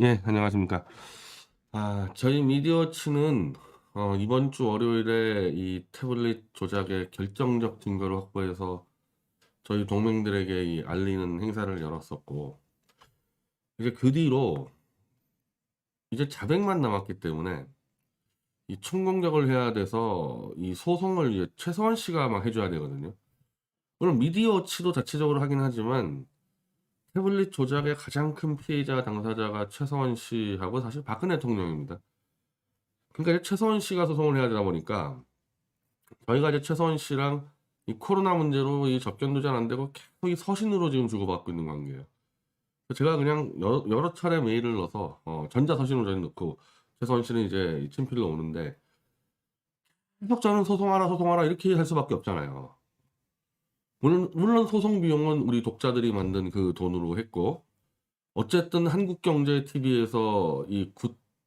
예, 안녕하십니까. 저희 미디어치는 이번 주 월요일에 이 태블릿 조작의 결정적 증거를 확보해서 저희 동맹들에게 이 알리는 행사를 열었었고, 이제 그 뒤로 이제 자백만 남았기 때문에 이 총공격을 해야 돼서 이 소송을 이제 최서원 씨가 막 해줘야 되거든요. 물론 미디어치도 자체적으로 하긴 하지만 태블릿 조작의 가장 큰 피해자 당사자가 최서원 씨하고 사실 박근혜 대통령입니다. 그러니까 이제 최서원 씨가 소송을 해야 되다 보니까 저희가 이제 최서원 씨랑 이 코로나 문제로 이 접견도 잘 안 되고 계속 이 서신으로 지금 주고받고 있는 관계예요. 그래서 제가 그냥 여러 차례 메일을 넣어서 전자서신으로 저희 넣고 최서원 씨는 이제 친필로 오는데 계속 저는 소송하라 이렇게 할 수밖에 없잖아요. 물론 소송 비용은 우리 독자들이 만든 그 돈으로 했고 어쨌든 한국경제TV에서 이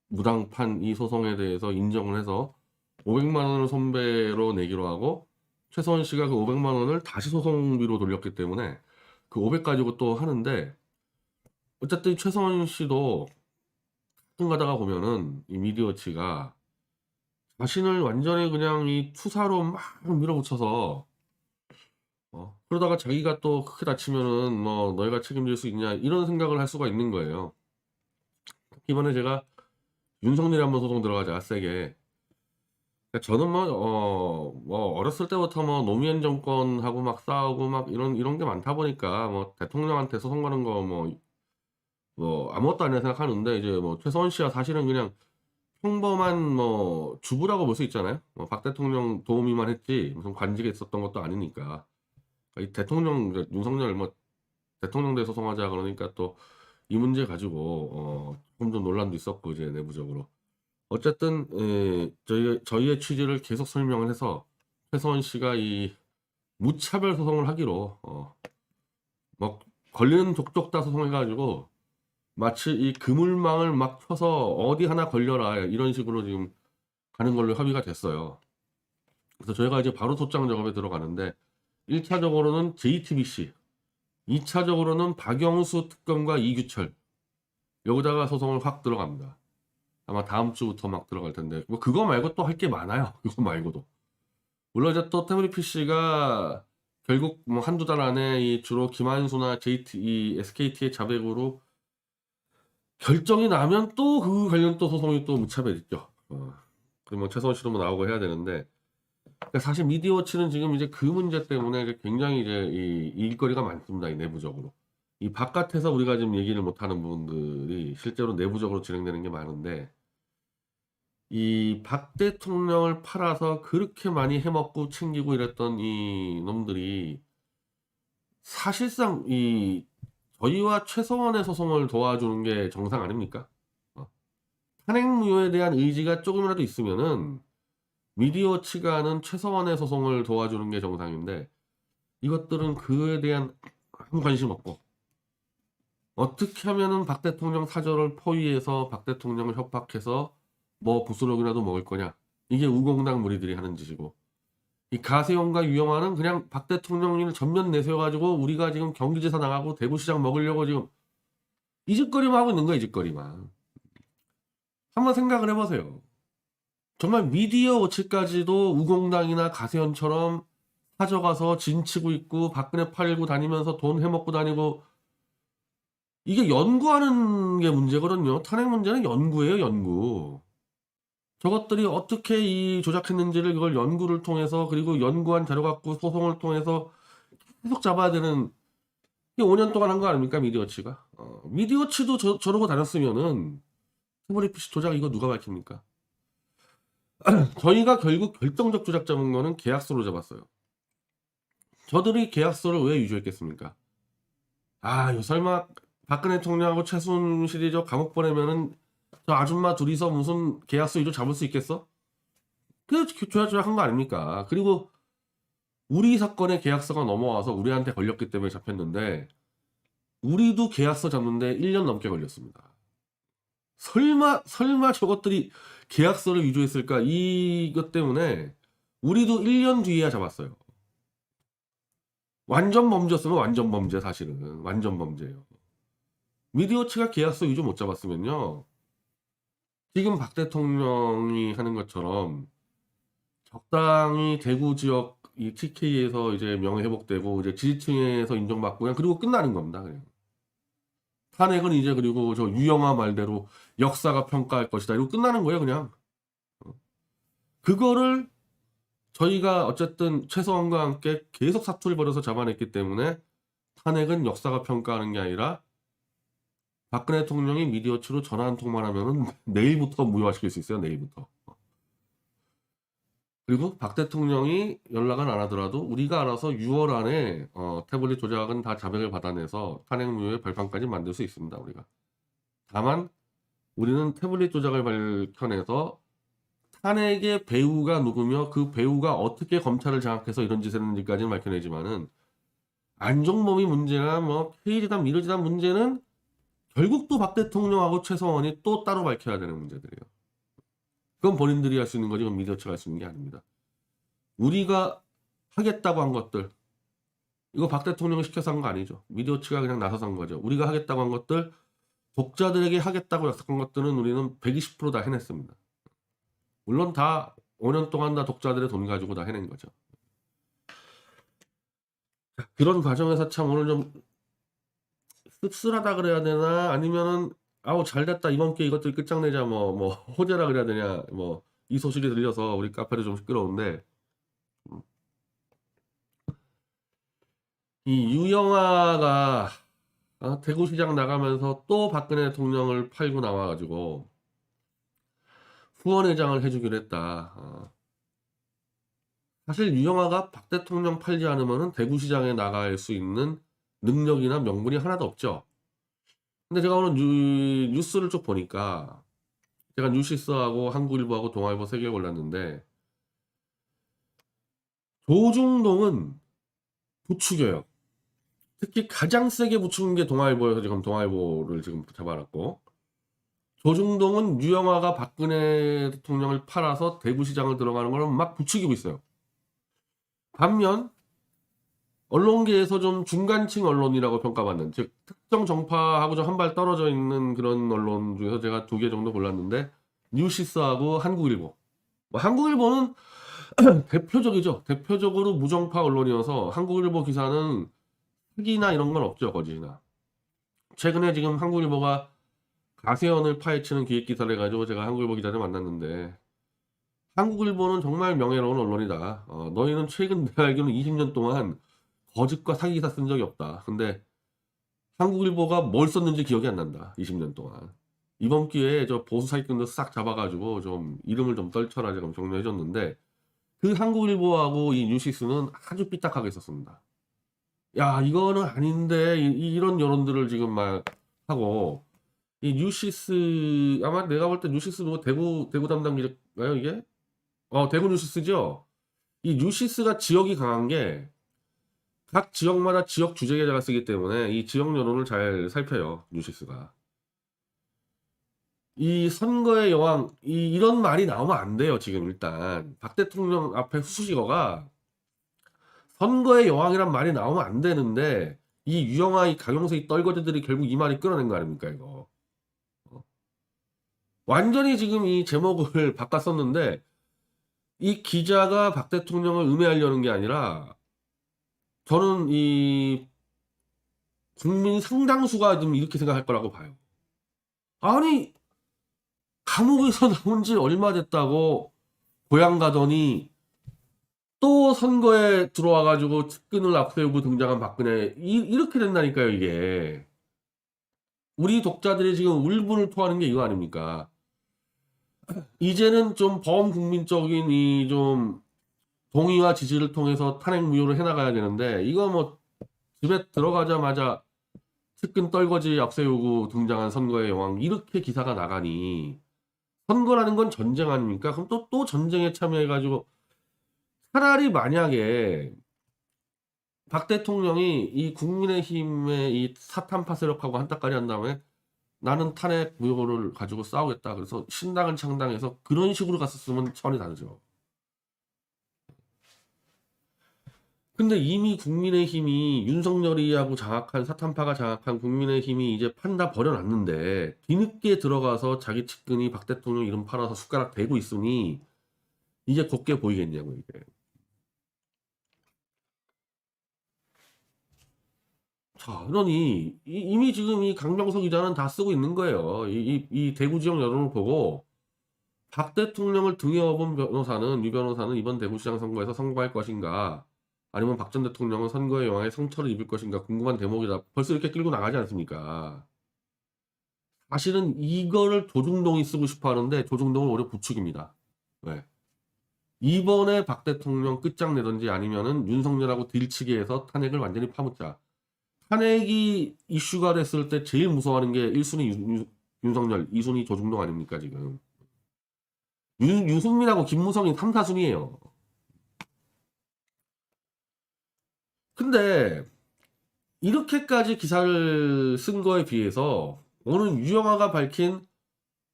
무당판 이 소송에 대해서 인정을 해서 500만 원을 손배로 내기로 하고 최서원 씨가 그 500만 원을 다시 소송비로 돌렸기 때문에 그 500 가지고 또 하는데 어쨌든 최서원 씨도 가끔 가다가 보면은 이 미디어치가 자신을 완전히 그냥 이 투사로 막 밀어붙여서 그러다가 자기가 또 크게 다치면은 뭐 너희가 책임질 수 있냐 이런 생각을 할 수가 있는 거예요. 이번에 제가 윤석열이 한번 소송 들어가자 세게. 그러니까 저는 뭐 어렸을 때부터 뭐 노무현 정권하고 막 싸우고 막 이런 게 많다 보니까 뭐 대통령한테 소송 거는 거 뭐 아무것도 아니라 생각하는데 이제 뭐 최서원 씨가 사실은 그냥 평범한 뭐 주부라고 볼 수 있잖아요. 뭐 박 대통령 도우미만 했지 무슨 관직에 있었던 것도 아니니까. 이 대통령 윤석열 뭐 대통령 대 소송하자 그러니까 또 이 문제 가지고 조금 좀 논란도 있었고 이제 내부적으로. 어쨌든 저희의 취지를 계속 설명을 해서 최서원 씨가 이 무차별 소송을 하기로 뭐 걸리는 족족 다 소송해 가지고 마치 이 그물망을 막 쳐서 어디 하나 걸려라 이런 식으로 지금 가는 걸로 합의가 됐어요. 그래서 저희가 이제 바로 소장 작업에 들어가는데 1차적으로는 JTBC, 2차적으로는 박영수 특검과 이규철 여기다가 소송을 확 들어갑니다. 아마 다음 주부터 막 들어갈 텐데 뭐 그거 말고 또 할 게 많아요. 그거 말고도. 물론 이제 또 태블릿 PC가 결국 뭐 한두 달 안에 이 주로 김한수나 JT, 이 SKT의 자백으로 결정이 나면 또 그 관련 또 소송이 또 무차별 있죠. 그러면 최서원 씨도 뭐 나오고 해야 되는데 그러니까 사실 미디어치는 지금 이제 그 문제 때문에 이제 굉장히 이제 이 일거리가 많습니다. 이 내부적으로. 이 바깥에서 우리가 지금 얘기를 못하는 부분들이 실제로 내부적으로 진행되는 게 많은데 이 박 대통령을 팔아서 그렇게 많이 해먹고 챙기고 이랬던 이 놈들이 사실상 이 저희와 최서원의 소송을 도와주는 게 정상 아닙니까? 탄핵무효에 대한 의지가 조금이라도 있으면은 미디어치가 하는 최서원의 소송을 도와주는 게 정상인데 이것들은 그에 대한 아무 관심 없고 어떻게 하면은 박 대통령 사저를 포위해서 박 대통령을 협박해서 뭐 부스러기라도 먹을 거냐 이게 우공당 무리들이 하는 짓이고 이 가세형과 유영아는 그냥 박 대통령을 전면 내세워가지고 우리가 지금 경기지사 나가고 대구시장 먹으려고 지금 이 짓거리만 하고 있는 거야 이 짓거리만. 한번 생각을 해보세요. 정말 미디어 워치까지도 우공당이나 가세현처럼 사저가서 진치고 있고 박근혜 팔고 다니면서 돈 해먹고 다니고 이게 연구하는 게 문제거든요. 탄핵 문제는 연구예요 연구. 저것들이 어떻게 이 조작했는지를 그걸 연구를 통해서 그리고 연구한 자료 갖고 소송을 통해서 계속 잡아야 되는 이게 5년 동안 한 거 아닙니까 미디어치가? 미디어치도 저러고 다녔으면은 태블릿 PC 조작 이거 누가 밝힙니까? 저희가 결국 결정적 조작 잡은 거는 계약서로 잡았어요. 저들이 계약서를 왜 위조했겠습니까? 요 설마 박근혜 대통령하고 최순실이 저 감옥 보내면은 저 아줌마 둘이서 무슨 계약서 위조 잡을 수 있겠어? 그 조작한 거 아닙니까? 그리고 우리 사건의 계약서가 넘어와서 우리한테 걸렸기 때문에 잡혔는데 우리도 계약서 잡는데 1년 넘게 걸렸습니다. 설마 저것들이 계약서를 위조했을까? 이것 때문에 우리도 1년 뒤에야 잡았어요. 완전 범죄였으면 완전 범죄 사실은 완전 범죄예요. 미디어치가 계약서 위조 못 잡았으면요. 지금 박 대통령이 하는 것처럼 적당히 대구 지역 이 TK에서 이제 명예 회복되고 이제 지지층에서 인정받고 그냥 그리고 끝나는 겁니다. 그냥. 탄핵은 이제 그리고 저 유영아 말대로 역사가 평가할 것이다. 이러고 끝나는 거예요, 그냥. 그거를 저희가 어쨌든 최소한과 함께 계속 사투를 벌여서 잡아냈기 때문에 탄핵은 역사가 평가하는 게 아니라 박근혜 대통령이 미디어치로 전화 한 통만 하면은 내일부터 무효화시킬 수 있어요. 내일부터. 그리고 박 대통령이 연락은 안 하더라도 우리가 알아서 6월 안에 태블릿 조작은 다 자백을 받아내서 탄핵 무효의 발판까지 만들 수 있습니다. 우리가. 다만 우리는 태블릿 조작을 밝혀내서 탄핵의 배후가 누구며 그 배후가 어떻게 검찰을 장악해서 이런 짓을 했는지까지는 밝혀내지만은 안종범이 문제나 뭐 K리담 미르지담 문제는 결국 또 박 대통령하고 최성원이 또 따로 밝혀야 되는 문제들이에요. 그건 본인들이 할 수 있는 거지 그건 미디어치가 할 수 있는 게 아닙니다. 우리가 하겠다고 한 것들 이거 박 대통령이 시켜서 한 거 아니죠. 미디어치가 그냥 나서서 한 거죠. 우리가 하겠다고 한 것들 독자들에게 하겠다고 약속한 것들은 우리는 120% 다 해냈습니다. 물론 다 5년 동안 다 독자들의 돈 가지고 다 해낸 거죠. 그런 과정에서 참 오늘 좀 씁쓸하다 그래야 되나 아니면은 아우 잘됐다 이번 기회에 이것들 끝장내자 뭐 호재라 그래야 되냐 뭐 이 소식이 들려서 우리 카페도 좀 시끄러운데 이 유영아가 대구시장 나가면서 또 박근혜 대통령을 팔고 나와가지고 후원회장을 해주기로 했다. 사실 유영아가 박 대통령 팔지 않으면은 대구시장에 나갈 수 있는 능력이나 명분이 하나도 없죠. 근데 제가 오늘 뉴스를 쭉 보니까 제가 뉴시스하고 한국일보하고 동아일보 3개 골랐는데 조중동은 부추겨요. 특히 가장 세게 부추긴 게 동아일보여서 지금 동아일보를 지금 잡아놨고 조중동은 유영아가 박근혜 대통령을 팔아서 대구시장을 들어가는 걸 막 부추기고 있어요. 반면 언론계에서 좀 중간층 언론이라고 평가받는 즉 특정 정파하고 좀 한 발 떨어져 있는 그런 언론 중에서 제가 2개 정도 골랐는데 뉴시스하고 한국일보. 한국일보는 대표적이죠. 대표적으로 무정파 언론이어서 한국일보 기사는 특이나 이런 건 없죠. 거짓이나. 최근에 지금 한국일보가 가세현을 파헤치는 기획기사를 해가지고 제가 한국일보 기자를 만났는데 한국일보는 정말 명예로운 언론이다. 너희는 최근 내가 알기로는 20년 동안 거짓과 사기 기사 쓴 적이 없다. 근데 한국일보가 뭘 썼는지 기억이 안 난다. 20년 동안. 이번 기회에 저 보수 사기꾼들 싹 잡아가지고 좀 이름을 좀 떨쳐라 제가 정리해줬는데 그 한국일보하고 이 뉴시스는 아주 삐딱하게 썼습니다. 야 이거는 아닌데 이런 여론들을 지금 막 하고 이 뉴시스 아마 내가 볼 때 뉴시스 누구 대구 담당 기자가요 이게? 대구 뉴시스죠. 이 뉴시스가 지역이 강한 게 각 지역마다 지역 주재 기자가 쓰기 때문에 이 지역 여론을 잘 살펴요 뉴시스가. 이 선거의 여왕 이런 말이 나오면 안 돼요 지금 일단 박 대통령 앞에 수식어가 선거의 여왕이란 말이 나오면 안 되는데 이 유영아 이 강용세 이 떨거지들이 결국 이 말이 끌어낸 거 아닙니까 이거. 완전히 지금 이 제목을 바꿨었는데 이 기자가 박 대통령을 음해하려는 게 아니라 저는 이 국민 상당수가 좀 이렇게 생각할 거라고 봐요. 아니 감옥에서 나온 지 얼마 됐다고 고향 가더니 또 선거에 들어와가지고 측근을 앞세우고 등장한 박근혜 이렇게 된다니까요 이게. 우리 독자들이 지금 울분을 토하는 게 이거 아닙니까? 이제는 좀 범국민적인 이 좀 동의와 지지를 통해서 탄핵 무효를 해나가야 되는데 이거 뭐 집에 들어가자마자 측근 떨거지 앞세우고 등장한 선거의 여왕 이렇게 기사가 나가니 선거라는 건 전쟁 아닙니까? 그럼 또 전쟁에 참여해가지고 차라리 만약에 박 대통령이 이 국민의힘의 이 사탄 파세력하고 한따까리 한 다음에 나는 탄핵 무효를 가지고 싸우겠다. 그래서 신당을 창당해서 그런 식으로 갔었으면 차원이 다르죠. 근데 이미 국민의힘이 윤석열이하고 장악한 사탄파가 장악한 국민의힘이 이제 판다 버려놨는데 뒤늦게 들어가서 자기 측근이 박 대통령 이름 팔아서 숟가락 대고 있으니 이제 곱게 보이겠냐고 이게. 자, 그러니 이미 지금 이 강병석 기자는 다 쓰고 있는 거예요. 이 대구 지역 여론을 보고 박 대통령을 등에 업은 변호사는 유 변호사는 이번 대구시장 선거에서 선거할 것인가 아니면 박 전 대통령은 선거의 영향에 상처를 입을 것인가 궁금한 대목이다. 벌써 이렇게 끌고 나가지 않습니까? 사실은 이거를 조중동이 쓰고 싶어 하는데 조중동은 오히려 부축입니다. 왜? 이번에 박 대통령 끝장내든지 아니면은 윤석열하고 딜치게 해서 탄핵을 완전히 파묻자. 탄핵이 이슈가 됐을 때 제일 무서워하는 게 1순위 윤석열, 2순위 조중동 아닙니까 지금. 유승민하고 김무성이 3, 4순위예요. 근데 이렇게까지 기사를 쓴 거에 비해서 오늘 유영아가 밝힌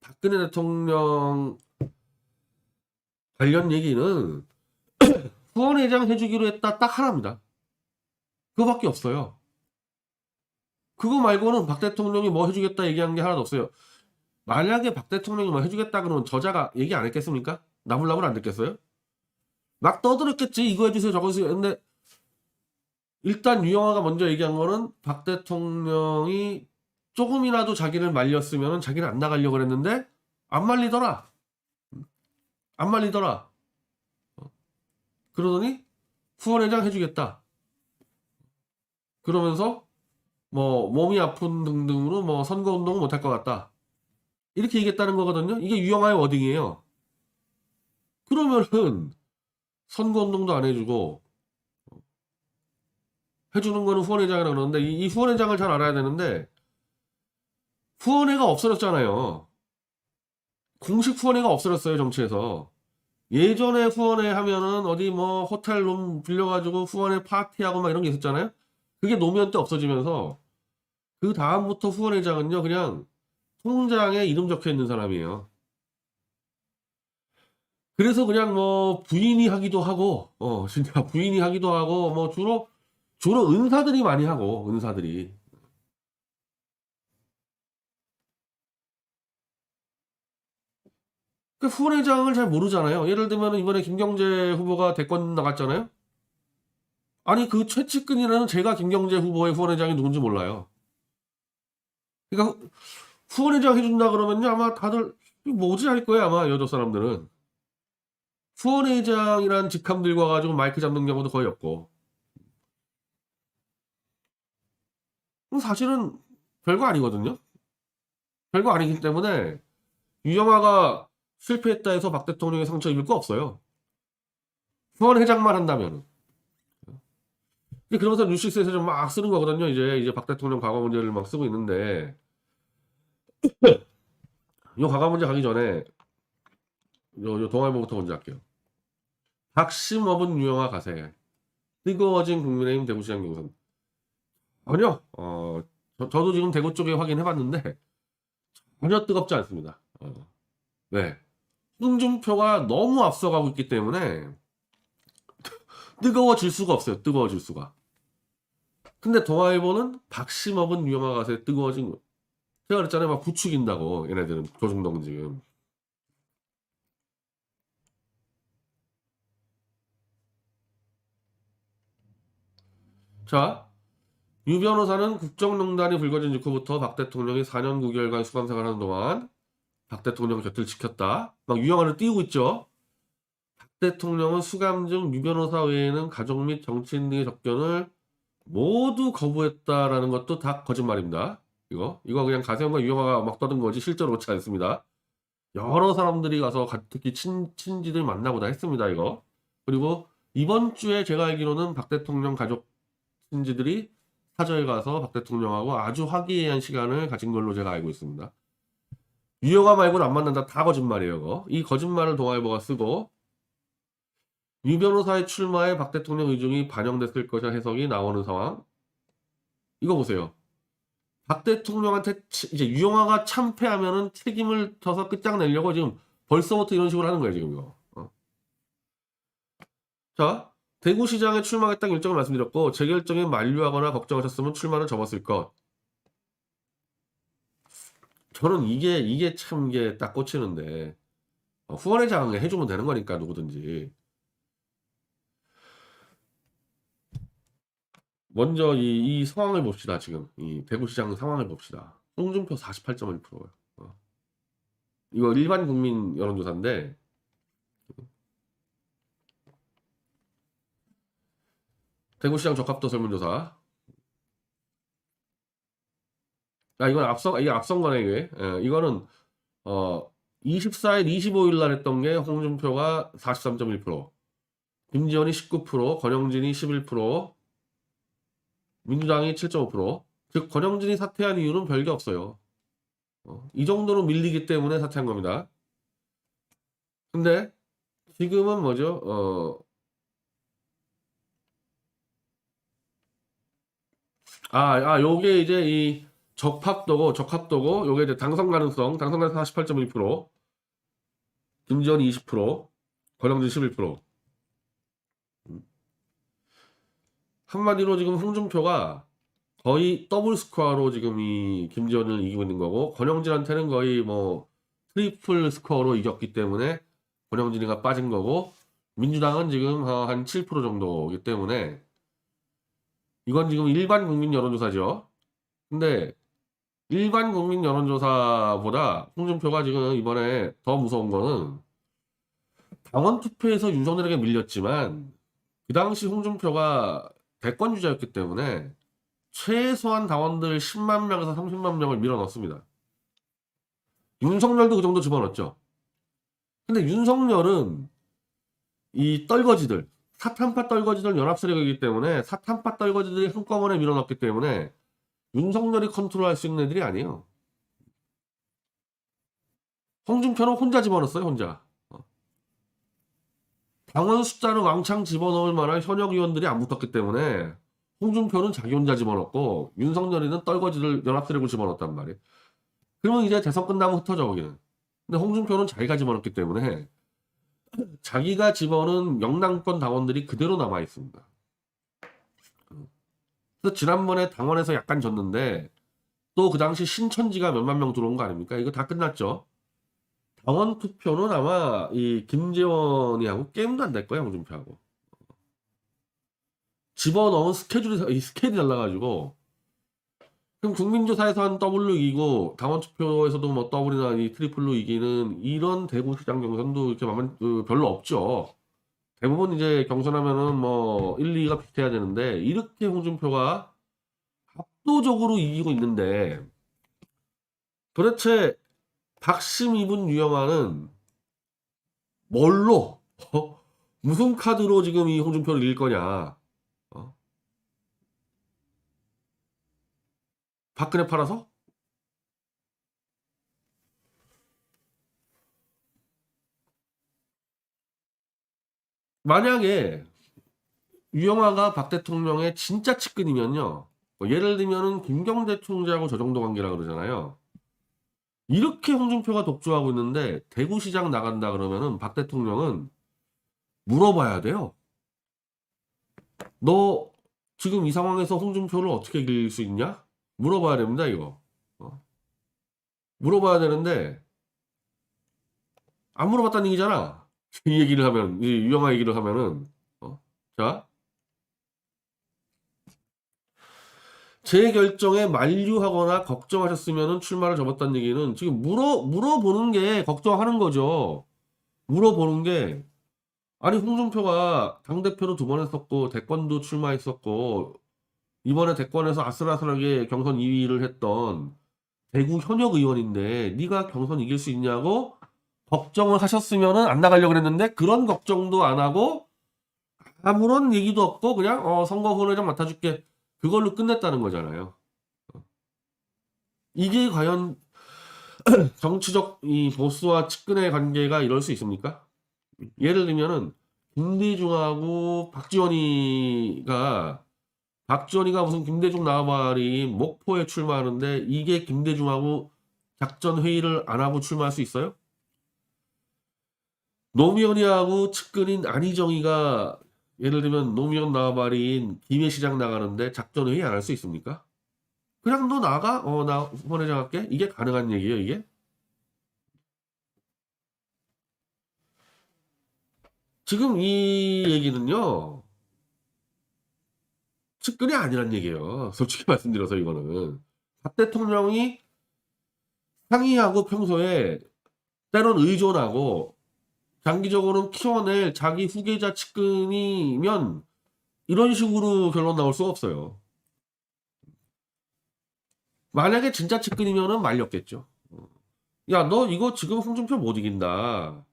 박근혜 대통령 관련 얘기는 후원회장 해주기로 했다 딱 하나입니다. 그거밖에 없어요. 그거 말고는 박 대통령이 뭐 해주겠다 얘기한 게 하나도 없어요. 만약에 박 대통령이 뭐 해주겠다 그러면 저자가 얘기 안 했겠습니까? 나불나불 안 됐겠어요? 막 떠들었겠지. 이거 해주세요 저거 해주세요. 근데 일단 유영아가 먼저 얘기한 거는 박 대통령이 조금이라도 자기를 말렸으면 자기는 안 나가려고 그랬는데 안 말리더라. 안 말리더라. 그러더니 후원회장 해주겠다. 그러면서 뭐 몸이 아픈 등등으로 뭐 선거운동은 못할 것 같다. 이렇게 얘기했다는 거거든요. 이게 유영아의 워딩이에요. 그러면은 선거운동도 안 해주고 해주는 거는 후원회장이라 그러는데 이 후원회장을 잘 알아야 되는데 후원회가 없어졌잖아요. 공식 후원회가 없어졌어요 정치에서. 예전에 후원회 하면은 어디 뭐 호텔 룸 빌려가지고 후원회 파티하고 막 이런 게 있었잖아요. 그게 노무현 때 없어지면서 그 다음부터 후원회장은요 그냥 통장에 이름 적혀 있는 사람이에요. 그래서 그냥 뭐 부인이 하기도 하고 진짜 부인이 하기도 하고 뭐 주로 은사들이 많이 하고 은사들이. 그 후원회장을 잘 모르잖아요. 예를 들면 이번에 김경재 후보가 대권 나갔잖아요. 아니 그 최측근이라는 제가 김경재 후보의 후원회장이 누군지 몰라요. 그러니까 후원회장 해준다 그러면요 아마 다들 이거 뭐지 할 거예요 아마 여자 사람들은. 후원회장이란 직함 들고 와가지고 마이크 잡는 경우도 거의 없고. 사실은 별거 아니거든요. 별거 아니기 때문에 유영아가 실패했다 해서 박 대통령의 상처 입을 거 없어요. 후원회장만 한다면. 그러면서 뉴시스에서 좀 막 쓰는 거거든요. 이제 박 대통령 과거 문제를 막 쓰고 있는데 이 과거 문제 가기 전에 요 동아일보부터 먼저 할게요. 박심업은 유영아 가세. 뜨거워진 국민의힘 대구시장 경선. 전혀 저도 지금 대구 쪽에 확인해봤는데 전혀 뜨겁지 않습니다. 네. 홍준표가 너무 앞서가고 있기 때문에 뜨거워질 수가 없어요. 뜨거워질 수가. 근데 동아일보는 박심업은 유영아 가세 뜨거워진 거. 제가 그랬잖아요. 막 부추긴다고 얘네들은 조중동 지금. 자, 유 변호사는 국정농단이 불거진 직후부터 박 대통령이 4년 9개월간 수감 생활하는 동안 박 대통령 곁을 지켰다. 막 유영아를 띄우고 있죠. 박 대통령은 수감 중 유 변호사 외에는 가족 및 정치인 등의 접견을 모두 거부했다라는 것도 다 거짓말입니다. 이거 그냥 가세현과 유영아가 막 떠든 거지 실제로 그렇지 않습니다. 여러 사람들이 가서 특히 친지들 만나고 다 했습니다. 이거. 그리고 이번 주에 제가 알기로는 박 대통령 가족 친지들이 사저에 가서 박 대통령하고 아주 화기애애한 시간을 가진 걸로 제가 알고 있습니다. 유영아 말고는 안 만난다. 다 거짓말이에요. 이거. 이 거짓말을 동아일보가 쓰고 유 변호사의 출마에 박 대통령 의중이 반영됐을 것이라 해석이 나오는 상황. 이거 보세요. 박 대통령한테 이제 유영아가 참패하면은 책임을 져서 끝장내려고 지금 벌써부터 이런 식으로 하는 거예요. 지금 이거. 자, 대구시장에 출마하겠다는 일정을 말씀드렸고 제 결정에 만류하거나 걱정하셨으면 출마를 접었을 것. 저는 이게 참 이게 딱 꽂히는데 후원회장 해주면 되는 거니까 누구든지. 먼저 이 상황을 봅시다. 지금 이 대구시장 상황을 봅시다. 홍준표 48.1%예요. 이거 일반 국민 여론조사인데 대구시장 적합도 설문조사. 이게 앞선 거네 이게. 이거는 24일, 25일 날 했던 게 홍준표가 43.1%, 김지현이 19%, 권영진이 11%, 민주당이 7.5%. 즉 권영진이 사퇴한 이유는 별게 없어요. 이 정도로 밀리기 때문에 사퇴한 겁니다. 근데 지금은 뭐죠? 요게 이제 이 적합도고, 요게 이제 당선 가능성 48.1%, 김지현이 20%, 권영진 11%. 한마디로 지금 홍준표가 거의 더블 스코어로 지금 이 김지현을 이기고 있는 거고, 권영진한테는 거의 뭐 트리플 스코어로 이겼기 때문에 권영진이가 빠진 거고, 민주당은 지금 한 7% 정도이기 때문에 이건 지금 일반 국민 여론조사죠. 근데 일반 국민 여론조사보다 홍준표가 지금 이번에 더 무서운 거는 당원 투표에서 윤석열에게 밀렸지만 그 당시 홍준표가 대권 주자였기 때문에 최소한 당원들 10만 명에서 30만 명을 밀어넣습니다. 윤석열도 그 정도 집어넣었죠. 근데 윤석열은 이 떨거지들, 사탄파 떨거지들 연합 세력이기 때문에 사탄파 떨거지들이 한꺼번에 밀어넣기 때문에 윤석열이 컨트롤할 수 있는 애들이 아니에요. 홍준표는 혼자 집어넣었어요, 혼자. 당원 숫자를 왕창 집어넣을 만한 현역 의원들이 안 붙었기 때문에 홍준표는 자기 혼자 집어넣고 윤석열이는 떨거지들 연합 세력을 집어넣었단 말이에요. 그러면 이제 대선 끝나면 흩어져 거기는. 근데 홍준표는 자기가 집어넣기 때문에 자기가 집어넣은 영남권 당원들이 그대로 남아 있습니다. 그래서 지난번에 당원에서 약간 졌는데 또 그 당시 신천지가 몇만 명 들어온 거 아닙니까? 이거 다 끝났죠. 당원 투표는 아마 이 김재원이하고 게임도 안 될 거야, 홍준표하고. 집어넣은 스케줄이 달라가지고. 그럼 국민조사에서 한 더블로 이기고 당원 투표에서도 뭐 더블이나 이 트리플로 이기는 이런 대구시장 경선도 이렇게 별로 없죠. 대부분 이제 경선하면은 뭐 1, 2가 비슷해야 되는데 이렇게 홍준표가 압도적으로 이기고 있는데 도대체 박심 입은 유영아는 뭘로 무슨 카드로 지금 이 홍준표를 이길 거냐? 박근혜 팔아서? 만약에 유영아가 박 대통령의 진짜 측근이면요. 예를 들면은 김경재 총재하고 저 정도 관계라 그러잖아요. 이렇게 홍준표가 독주하고 있는데 대구시장 나간다 그러면은 박 대통령은 물어봐야 돼요. 너 지금 이 상황에서 홍준표를 어떻게 이길 수 있냐? 물어봐야 됩니다, 이거. 물어봐야 되는데 안 물어봤다는 얘기잖아. 이 얘기를 하면, 이 유영아 얘기를 하면은, 자, 제 결정에 만류하거나 걱정하셨으면 출마를 접었다는 얘기는 지금 물어보는 게 걱정하는 거죠. 물어보는 게, 아니, 홍준표가 당대표로 2번 했었고, 대권도 출마했었고, 이번에 대권에서 아슬아슬하게 경선 2위를 했던 대구 현역 의원인데, 네가 경선 이길 수 있냐고 걱정을 하셨으면은 안 나가려고 그랬는데, 그런 걱정도 안 하고, 아무런 얘기도 없고, 그냥, 선거 후원회장 맡아줄게. 그걸로 끝냈다는 거잖아요. 이게 과연 정치적 이 보수와 측근의 관계가 이럴 수 있습니까? 예를 들면은 김대중하고 박지원이가 무슨 김대중 나와버린 목포에 출마하는데 이게 김대중하고 작전 회의를 안 하고 출마할 수 있어요? 노무현이하고 측근인 안희정이가 예를 들면 노무현 나발인 김해시장 나가는데 작전회의 안 할 수 있습니까? 그냥 너 나가? 나 후보회장 할게? 이게 가능한 얘기예요, 이게? 지금 이 얘기는요, 측근이 아니란 얘기예요. 솔직히 말씀드려서 이거는. 박 대통령이 상의하고 평소에 때론 의존하고 장기적으로는 키워낼 자기 후계자 측근이면 이런 식으로 결론 나올 수가 없어요. 만약에 진짜 측근이면은 말렸겠죠. 야, 너 이거 지금 홍준표 못 이긴다.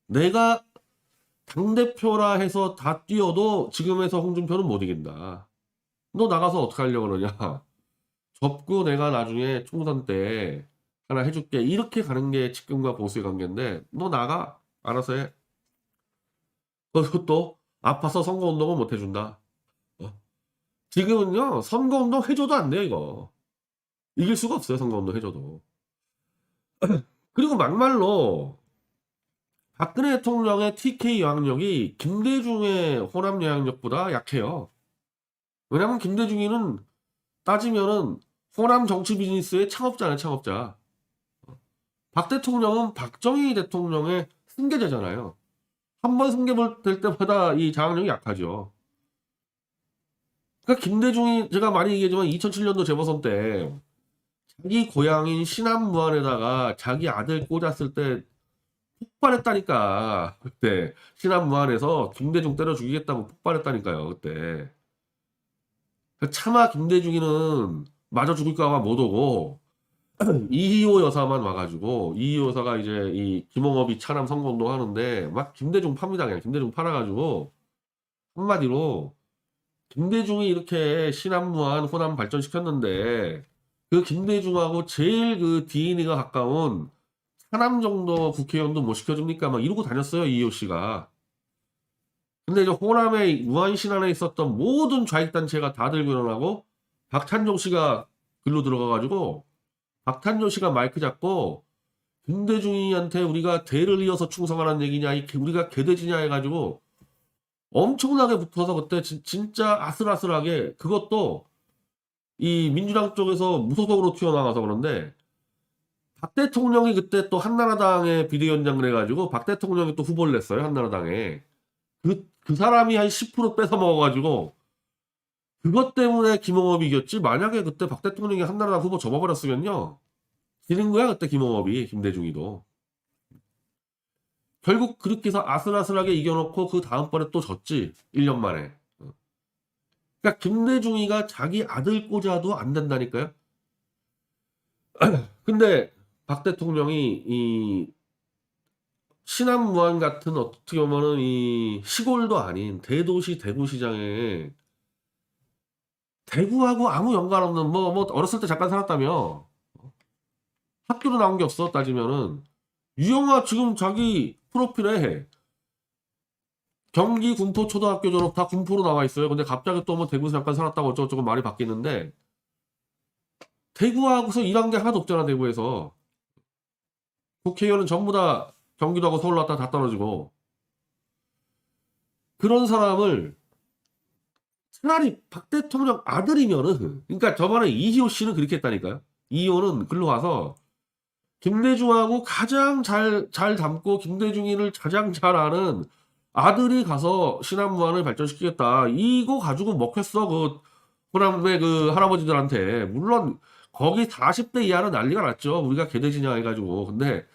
내가 당대표라 해서 다 뛰어도 지금에서 홍준표는 못 이긴다. 너 나가서 어떻게 하려고 그러냐. 접고 내가 나중에 총선 때 하나 해줄게. 이렇게 가는 게 측근과 보수의 관계인데 너 나가. 알아서 해. 그것도 아파서 선거운동은 못 해준다. 어. 지금은요. 선거운동 해줘도 안 돼요. 이거. 이길 수가 없어요. 선거운동 해줘도. 그리고 막말로 박근혜 대통령의 TK 영향력이 김대중의 호남 영향력보다 약해요. 왜냐면 김대중이는 따지면은 호남 정치 비즈니스의 창업자네, 창업자. 박 대통령은 박정희 대통령의 승계자잖아요. 한 번 승계될 때마다 이 장악력이 약하죠. 그러니까 김대중이 제가 많이 얘기하지만 2007년도 재보선 때 자기 고향인 신안무안에다가 자기 아들 꽂았을 때 폭발했다니까. 그때 신안무안에서 김대중 때려 죽이겠다고 폭발했다니까요. 그때. 차마 김대중이는 마저 죽을까봐 못 오고 이희호 여사만 와가지고 이희호 여사가 이제 이 김홍업이 차남 선거운동 하는데 막 김대중 팝니다. 그냥 김대중 팔아가지고 한마디로 김대중이 이렇게 신안무안 호남 발전시켰는데 그 김대중하고 제일 그 DNA가 가까운 하남 정도 국회의원도 못 시켜줍니까? 막 이러고 다녔어요, 이효 씨가. 근데 이제 호남의 무안 신안에 있었던 모든 좌익단체가 다 들고 일어나고 박찬종 씨가 글로 들어가가지고 박찬종 씨가 마이크 잡고 김대중이한테 우리가 대를 이어서 충성하라는 얘기냐, 우리가 개돼지냐 해가지고 엄청나게 붙어서 그때 진짜 아슬아슬하게 그것도 이 민주당 쪽에서 무소속으로 튀어나와서 그런데 박 대통령이 그때 또 한나라당의 비대위원장을 해가지고 박 대통령이 또 후보를 냈어요. 한나라당에. 그 사람이 한 10% 뺏어 먹어가지고 그것 때문에 김홍업이 이겼지. 만약에 그때 박 대통령이 한나라당 후보 접어버렸으면요. 지는 거야 그때 김홍업이 김대중이도. 결국 그렇게 해서 아슬아슬하게 이겨놓고 그 다음번에 또 졌지. 1년 만에. 그러니까 김대중이가 자기 아들 꽂아도 안 된다니까요. 근데 박 대통령이 이 신안무안 같은 어떻게 보면은 이 시골도 아닌 대도시 대구시장에 대구하고 아무 연관 없는 뭐 어렸을 때 잠깐 살았다며 학교도 나온 게 없어 따지면은 유영아 지금 자기 프로필에 경기 군포 초등학교 졸업 다 군포로 나와 있어요. 근데 갑자기 또 뭐 대구에서 잠깐 살았다고 어쩌고저쩌고 말이 바뀌는데 대구하고서 일한 게 하나도 없잖아 대구에서. 국회의원은 전부 다 경기도하고 서울 왔다 다 떨어지고 그런 사람을 차라리 박 대통령 아들이면은 그러니까 저번에 이희호 씨는 그렇게 했다니까요. 이희호는 글로 와서 김대중하고 가장 잘 닮고 김대중이를 가장 잘 아는 아들이 가서 신안무안을 발전시키겠다. 이거 가지고 먹혔어. 그 호남의 그 할아버지들한테. 물론 거기 40대 이하는 난리가 났죠. 우리가 개돼지냐 해가지고. 근데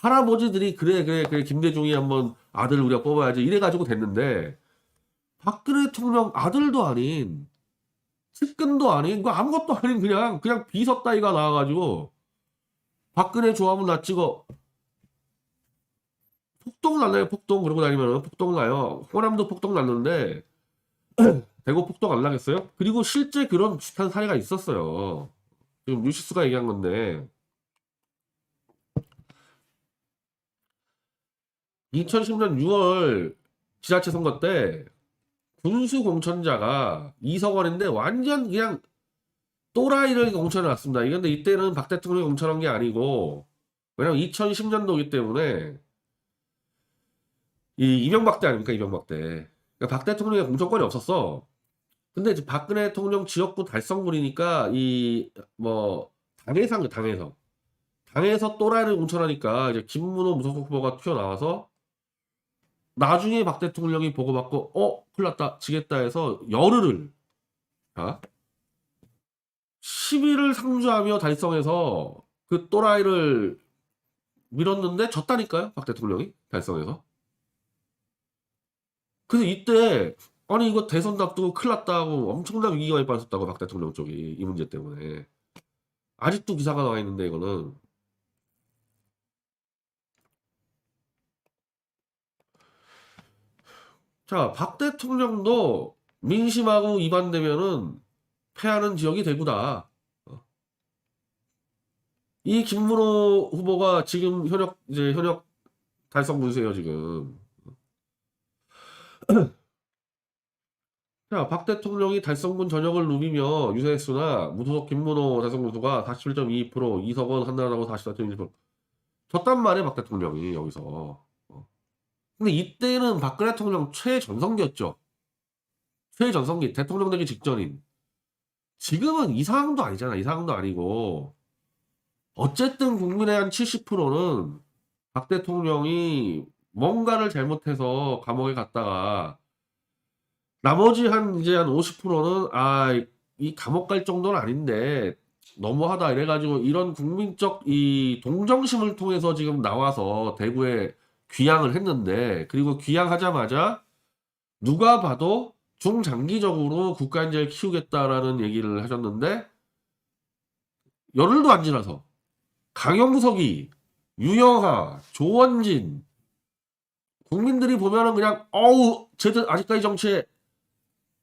할아버지들이 그래 김대중이 한번 아들을 우리가 뽑아야지 이래가지고 됐는데 박근혜 대통령 아들도 아닌 측근도 아닌 그 아무것도 아닌 그냥 비서 따위가 나와가지고 박근혜 조합을 나 찍어 폭동 날라요. 폭동 그러고 다니면 폭동 나요. 호남도 폭동 났는데 대구 폭동 안 나겠어요? 그리고 실제 그런 비슷한 사례가 있었어요. 지금 뉴시스가 얘기한 건데 2010년 6월 지자체 선거 때 군수 공천자가 이석원인데 완전 그냥 또라이를 공천해 놨습니다. 근데 이때는 박 대통령이 공천한 게 아니고 왜냐면 2010년도이기 때문에 이 이명박 때 아닙니까 이명박 때. 그러니까 그러니까 박 대통령의 공천권이 없었어. 근데 이제 박근혜 대통령 지역구 달성군이니까 이 뭐 당에서 또라이를 공천하니까 이제 김문호 무소속 후보가 튀어나와서 나중에 박 대통령이 보고받고 큰일 났다 지겠다 해서 열흘을 10일을 상주하며 달성해서 그 또라이를 밀었는데 졌다니까요, 박 대통령이 달성해서. 그래서 이때 아니 이거 대선 앞두고 큰일 났다고 엄청난 위기가 빠졌다고 박 대통령 쪽이 이 문제 때문에 아직도 기사가 나와 있는데 이거는 자, 박 대통령도 민심하고 위반되면은 패하는 지역이 대구다. 이 김문호 후보가 지금 현역 달성 군수예요 지금. 자, 박 대통령이 달성군 전역을 누비며 유세수나 무소속 김문호 달성 군수가 47.22%, 이석원 한나라하고 44.1%. 졌단 말이에요, 박 대통령이 여기서. 근데 이때는 박근혜 대통령 최전성기였죠. 최전성기, 대통령 되기 직전인. 지금은 이 상황도 아니잖아. 이 상황도 아니고. 어쨌든 국민의 한 70%는 박 대통령이 뭔가를 잘못해서 감옥에 갔다가 나머지 이제 한 50%는 이 감옥 갈 정도는 아닌데 너무하다 이래가지고 이런 국민적 이 동정심을 통해서 지금 나와서 대구에 귀향을 했는데 그리고 귀향하자마자 누가 봐도 중장기적으로 국가인재를 키우겠다라는 얘기를 하셨는데 열흘도 안 지나서 강용석이, 유영하, 조원진 국민들이 보면은 그냥 쟤들 아직까지 정치에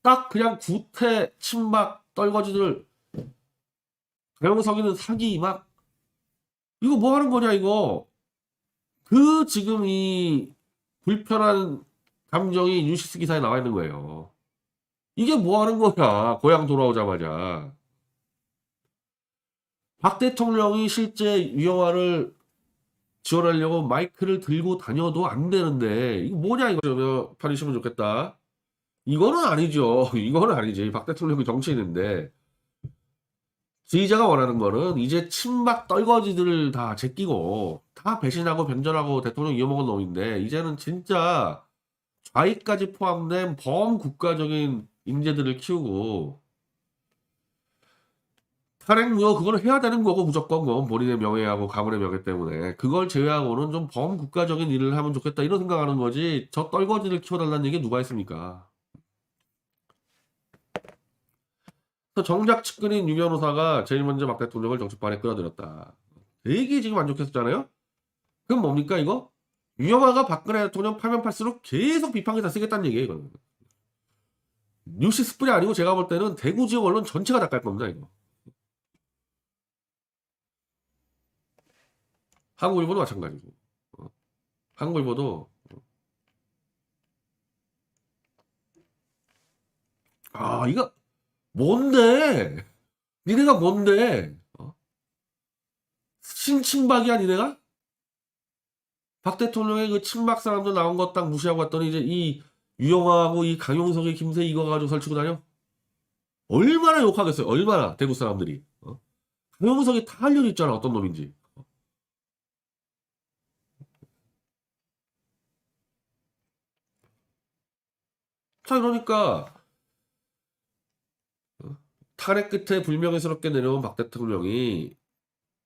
딱 그냥 구태, 친박, 떨거지들 강용석이는 사기 막 이거 뭐 하는 거냐 이거 지금 이 불편한 감정이 뉴시스 기사에 나와 있는 거예요. 이게 뭐 하는 거야 고향 돌아오자마자. 박 대통령이 실제 유영화를 지원하려고 마이크를 들고 다녀도 안 되는데 이거 뭐냐 이거 좀 편히시면 좋겠다. 이거는 아니죠. 이거는 아니지. 박 대통령이 정치인인데 지지자가 원하는 거는 이제 친박 떨거지들을 다 제끼고 다 배신하고 변절하고 대통령 이어먹은 놈인데 이제는 진짜 좌익까지 포함된 범국가적인 인재들을 키우고 탄핵무효 그거는 해야 되는 거고 무조건 뭐 본인의 명예하고 가문의 명예 때문에 그걸 제외하고는 좀 범국가적인 일을 하면 좋겠다 이런 생각하는 거지 저 떨거지를 키워달라는 얘기 누가 했습니까? 그래서 정작 측근인 유 변호사가 제일 먼저 박 대통령을 정치판에 끌어들였다. 되게 지금 만족했었잖아요? 그럼 뭡니까 이거? 유영하가 박근혜 대통령 팔면 팔수록 계속 비판기사 쓰겠다는 얘기예요 이거는. 뉴시스뿐이 아니고 제가 볼 때는 대구 지역 언론 전체가 다 깔 겁니다 이거. 한국일보도 마찬가지고. 한국일보도 이거 뭔데? 니네가 뭔데? 신친박이야 니네가? 박 대통령의 그 친박 사람들 나온 거 딱 무시하고 왔더니 이제 이 유영하고 이 강용석이 김세 이거 가지고 설치고 다녀? 얼마나 욕하겠어요? 얼마나 대구 사람들이. 강용석이 다 알려져 있잖아 어떤 놈인지. 자 그러니까 탄핵 끝에 불명예스럽게 내려온 박 대통령이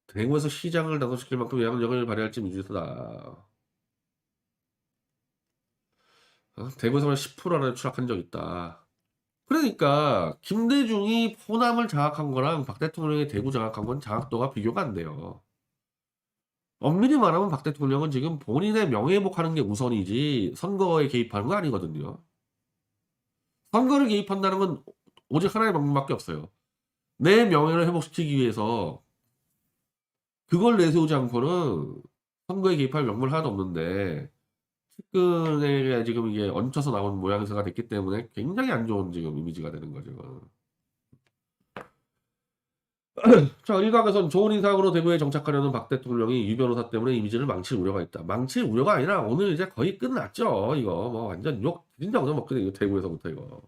대구에서 시장을 당선시킬 만큼 영향력을 발휘할지 미지수다. 대구에서만 10%나 추락한 적 있다. 그러니까 김대중이 호남을 장악한 거랑 박 대통령이 대구 장악한 건 장악도가 비교가 안 돼요. 엄밀히 말하면 박 대통령은 지금 본인의 명예회복하는 게 우선이지 선거에 개입하는 거 아니거든요. 선거를 개입한다는 건 오직 하나의 방법밖에 없어요. 내 명예를 회복시키기 위해서 그걸 내세우지 않고는 선거에 개입할 명분 하나도 없는데 측근에게 지금 이게 얹혀서 나온 모양새가 됐기 때문에 굉장히 안 좋은 지금 이미지가 되는 거죠. 자, 일각에선 좋은 인상으로 대구에 정착하려는 박 대통령이 유 변호사 때문에 이미지를 망칠 우려가 있다. 망칠 우려가 아니라 오늘 이제 거의 끝났죠. 이거 뭐 완전 욕 진짜 얻어먹거든 이거 대구에서부터 이거.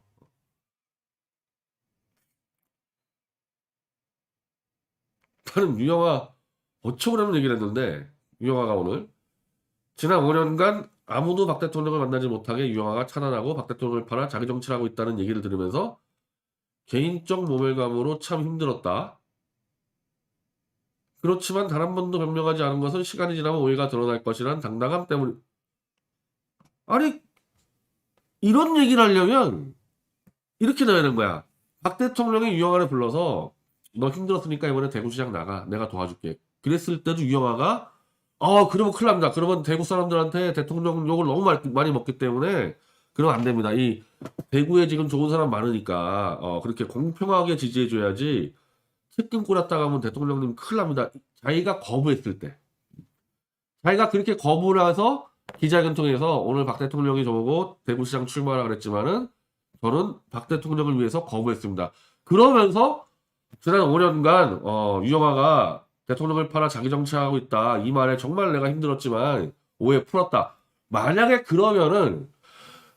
나는 유영아 어처구니없는 얘기를 했는데 유영아가 오늘 지난 5년간 아무도 박 대통령을 만나지 못하게 유영아가 차단하고 박 대통령을 팔아 자기 정치를 하고 있다는 얘기를 들으면서 개인적 모멸감으로 참 힘들었다. 그렇지만 단 한 번도 변명하지 않은 것은 시간이 지나면 오해가 드러날 것이란 당당함 때문. 아니 이런 얘기를 하려면 이렇게 넣어야 되는 거야. 박 대통령이 유영아를 불러서 너 힘들었으니까 이번에 대구시장 나가. 내가 도와줄게. 그랬을 때도 유영아가 그러면 큰일 납니다. 그러면 대구 사람들한테 대통령 욕을 너무 많이 먹기 때문에 그러면 안 됩니다. 이 대구에 지금 좋은 사람 많으니까 그렇게 공평하게 지지해줘야지 측근 꼬렸다가 하면 대통령님 큰일 납니다. 자기가 거부했을 때. 자기가 그렇게 거부를 해서 기자회견 통해서 오늘 박 대통령이 저보고 대구시장 출마하라 그랬지만은 저는 박 대통령을 위해서 거부했습니다. 그러면서 지난 5년간 유영아가 대통령을 팔아 자기 정치하고 있다. 이 말에 정말 내가 힘들었지만 오해 풀었다. 만약에 그러면은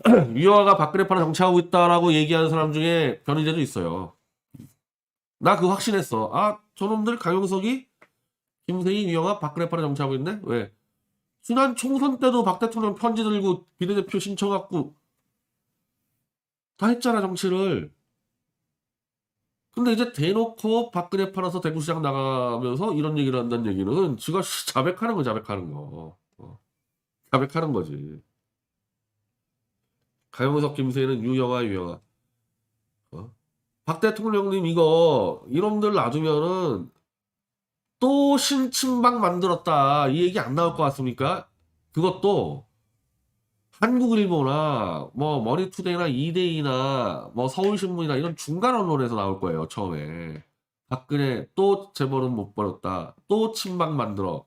유영아가 박근혜 팔아 정치하고 있다라고 얘기하는 사람 중에 변희재도 있어요. 나 그거 확신했어. 저놈들 강용석이 김세희, 유영아, 박근혜 팔아 정치하고 있네? 왜? 지난 총선 때도 박 대통령 편지 들고 비례대표 신청갖고 다 했잖아 정치를. 근데 이제 대놓고 박근혜 팔아서 대구시장 나가면서 이런 얘기를 한다는 얘기는 지가 자백하는 거 자백하는 거. 자백하는 거지. 강용석 김세희는 유영아. 박 대통령님 이거 이놈들 놔두면은 또 신친박 만들었다 이 얘기 안 나올 것 같습니까? 그것도 한국일보나 뭐 머니투데이나 이데이나 뭐 서울신문이나 이런 중간 언론에서 나올 거예요 처음에. 박근혜 또 재벌은 못 벌었다 또 친박 만들어.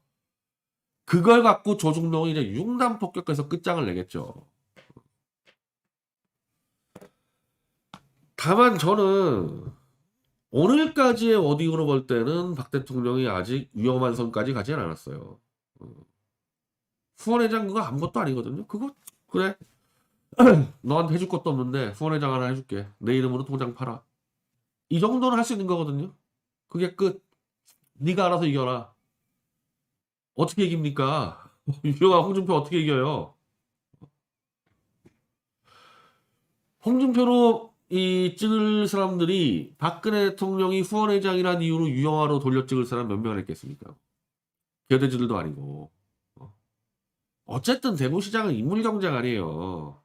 그걸 갖고 조중동이 이제 융단 폭격해서 끝장을 내겠죠. 다만 저는 오늘까지의 워딩으로 볼 때는 박 대통령이 아직 위험한 선까지 가진 않았어요. 후원회장 그거 아무것도 아니거든요. 그거 그래 너한테 해줄 것도 없는데 후원회장 하나 해줄게. 내 이름으로 통장 팔아. 이 정도는 할 수 있는 거거든요. 그게 끝. 네가 알아서 이겨라. 어떻게 이깁니까? 유영아 홍준표 어떻게 이겨요? 홍준표로 이 찍을 사람들이 박근혜 대통령이 후원회장이라는 이유로 유영아로 돌려 찍을 사람 몇 명을 했겠습니까? 개돼지들도 아니고. 어쨌든 대구시장은 인물경쟁 아니에요.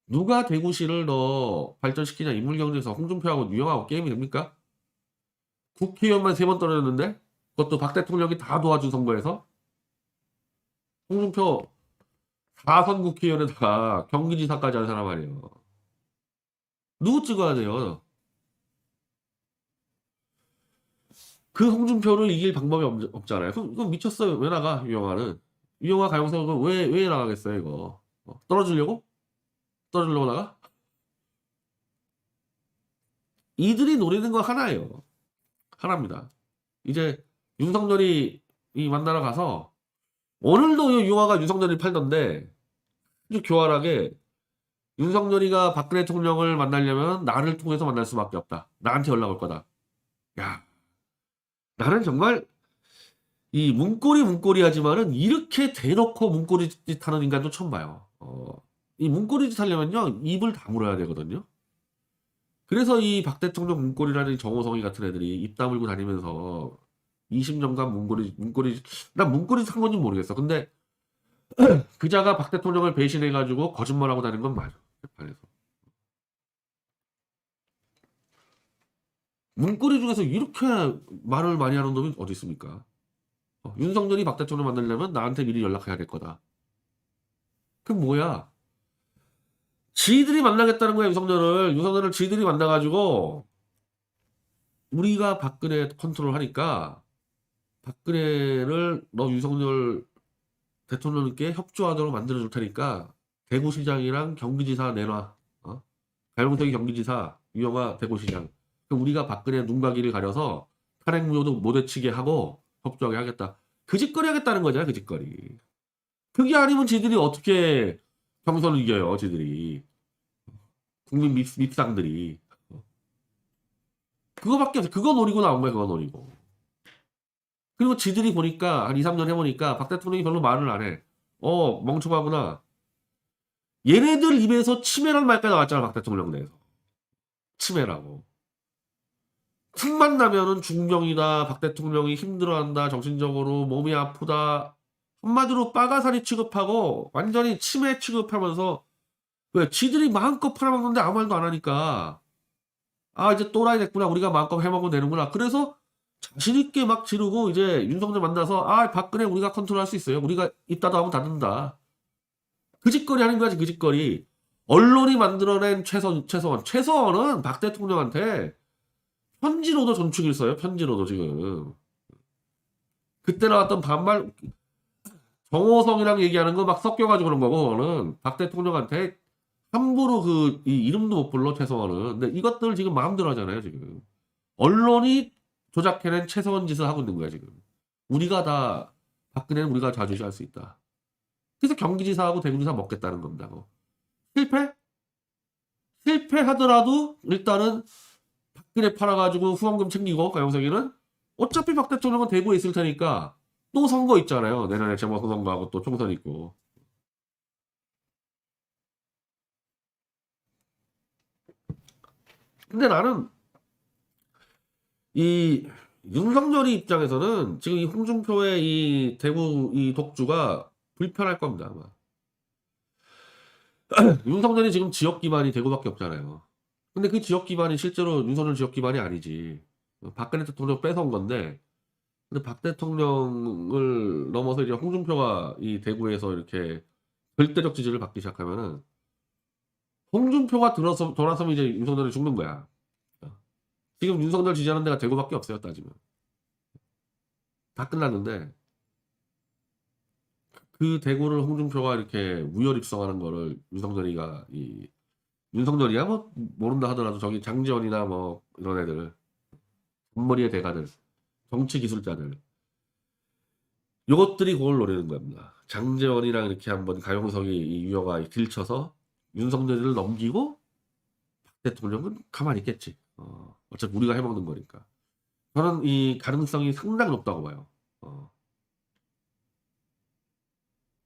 누가 대구시를 더 발전시키냐 인물경쟁에서 홍준표하고 유영하고 게임이 됩니까? 국회의원만 3번 떨어졌는데 그것도 박 대통령이 다 도와준 선거에서 홍준표 4선 국회의원에다가 경기지사까지 한 사람 아니에요. 누구 찍어야 돼요? 그 홍준표를 이길 방법이 없잖아요. 그럼 미쳤어요. 왜 나가 유영아는? 유영아 가용석은 왜 나가겠어요 이거? 떨어지려고? 떨어지려고 나가? 이들이 노리는 거 하나예요. 하나입니다. 이제 윤석열이 이 만나러 가서 오늘도 유영아가 윤석열이 팔던데 아주 교활하게 윤석열이가 박근혜 대통령을 만나려면 나를 통해서 만날 수밖에 없다. 나한테 연락 올 거다. 야, 나는 정말 이 문고리 하지만은 이렇게 대놓고 문고리 짓 하는 인간도 처음 봐요. 이 문고리 짓 하려면요 입을 다물어야 되거든요. 그래서 이 박 대통령 문고리라는 정호성이 같은 애들이 입 다물고 다니면서 20년간 난 문고리 산 건지 모르겠어. 근데 그자가 박 대통령을 배신해가지고 거짓말하고 다닌 건 맞아. 재판에서. 문고리 중에서 이렇게 말을 많이 하는 놈이 어디 있습니까? 윤석열이 박 대통령 만나려면 나한테 미리 연락해야 될 거다. 그 뭐야? 지들이 만나겠다는 거야 윤석열을 지들이 만나가지고 우리가 박근혜 컨트롤 하니까 박근혜를 너 윤석열 대통령님께 협조하도록 만들어줄 테니까 대구시장이랑 경기지사 내놔. 가용석이 경기지사, 유영아 대구시장. 그럼 우리가 박근혜 눈과 귀를 가려서 탄핵무효도 못 외치게 하고 협조하게 하겠다. 그 짓거리 하겠다는 거잖아, 그 짓거리. 그게 아니면 지들이 어떻게 경선을 이겨요, 지들이. 국민 밉상들이. 그거밖에 없어. 그거 노리고 나온 거야, 그거 노리고. 그리고 지들이 보니까, 한 2, 3년 해보니까 박 대통령이 별로 말을 안 해. 멍청하구나. 얘네들 입에서 치매란 말까지 나왔잖아, 박 대통령 내에서. 치매라고. 틈만 나면은 중병이다, 박 대통령이 힘들어한다, 정신적으로 몸이 아프다. 한마디로 빠가사리 취급하고 완전히 치매 취급하면서 왜 지들이 마음껏 팔아먹는데 아무 말도 안 하니까 이제 또라이 됐구나, 우리가 마음껏 해먹으면 되는구나. 그래서 자신있게 막 지르고 이제 윤석열 만나서 박근혜 우리가 컨트롤할 수 있어요, 우리가 입 닫아 하면 닫는다. 그 짓거리 하는 거지, 그 짓거리. 언론이 만들어낸 최서원은 박 대통령한테 편지로도 전축일 써요, 편지로도. 지금 그때 나왔던 반말 정호성이랑 얘기하는 거 막 섞여가지고 그런 거고, 그거는 박 대통령한테 함부로 이 이름도 못 불러, 최서원은. 근데 이것들 지금 마음대로 하잖아요, 지금. 언론이 조작해낸 최서원 짓을 하고 있는 거야, 지금. 박근혜는 우리가 좌지우지할 수 있다. 그래서 경기지사하고 대구지사 먹겠다는 겁니다. 실패하더라도 일단은 박근혜 팔아가지고 후원금 챙기고, 가영석이는 어차피 박 대통령은 대구에 있을 테니까 또 선거 있잖아요. 내년에 재보선거하고 또 총선 있고. 근데 나는 이 윤석열이 입장에서는 지금 이 홍준표의 이 대구 이 독주가 불편할 겁니다, 아마. 윤석열이 지금 지역 기반이 대구밖에 없잖아요. 근데 그 지역 기반이 실제로 윤석열 지역 기반이 아니지. 박근혜 대통령 뺏어온 건데, 근데 박 대통령을 넘어서 이제 홍준표가 이 대구에서 이렇게 절대적 지지를 받기 시작하면은 홍준표가 돌아서면 이제 윤석열이 죽는 거야. 지금 윤석열 지지하는 데가 대구밖에 없어요, 따지면. 다 끝났는데 그 대구를 홍준표가 이렇게 무혈입성하는 거를 윤석열이야 뭐 모른다 하더라도 저기 장지원이나 뭐 이런 애들, 본머리의 대가들, 정치 기술자들, 요것들이 그걸 노리는 겁니다. 장재원이랑 이렇게 한번 가용석이 이 유여가 들쳐서 윤석열을 넘기고 박 대통령은 가만히 있겠지. 어차피 우리가 해먹는 거니까. 저는 이 가능성이 상당히 높다고 봐요.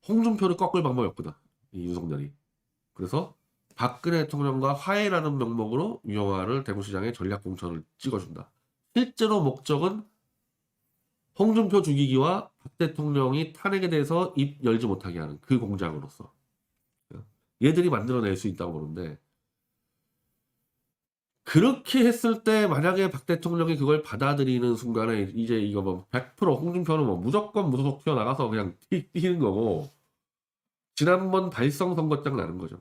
홍준표를 꺾을 방법이 없거든, 이 윤석열이. 그래서 박근혜 대통령과 화해라는 명목으로 유영아를 대구시장에 전략공천을 찍어준다. 실제로 목적은 홍준표 죽이기와 박 대통령이 탄핵에 대해서 입 열지 못하게 하는 그 공작으로서 얘들이 만들어낼 수 있다고 보는데, 그렇게 했을 때 만약에 박 대통령이 그걸 받아들이는 순간에 이제 이거 뭐 100% 홍준표는 뭐 무조건 무소속 튀어나가서 그냥 뛰는 거고, 지난번 달성 선거장 나는 거죠.